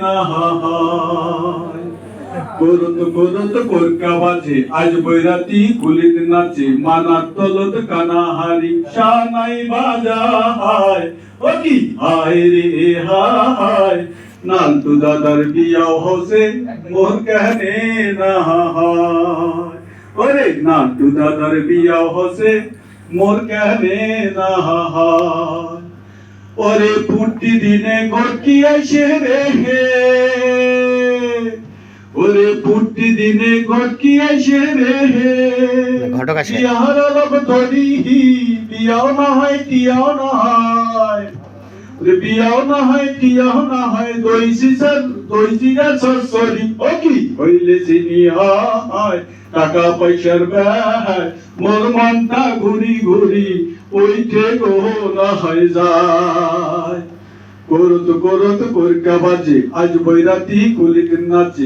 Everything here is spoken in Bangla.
না হায়। করত করত কোরকা বাজে আজ বৈরাতি কুলিত নাচে মানার তলত কানাহারি শানাই বাজা হায়। ও কি হায় রে হায়, নান্টু দাদার বিয়াও হসে মোর কেহনে না হায়। ওরে নান্টু দাদার বিয়াও হসে মোর কেহনে না হায়। ওরে পুটি দিনে গড়কি আইসে রে হে, ওরে পুটি দিনে গড়কি আইসে রে হে। ঘটক আসে বিয়ার লব ধরি বিয়াও না হয় টিয়াও না হয়, ওরে বিয়াও না হয় টিয়াও না হয়, দই সিসার দই জিরা সরসরি। ও কি হইলে চিনি হয় টাকা পয়সার ব্যয়, মোর মনটা ঘুরি ঘুরি ওইঠে গো না হয় যায়। করত করত কোরকা বাজে আজ বৈরাতি কুলিক নাচে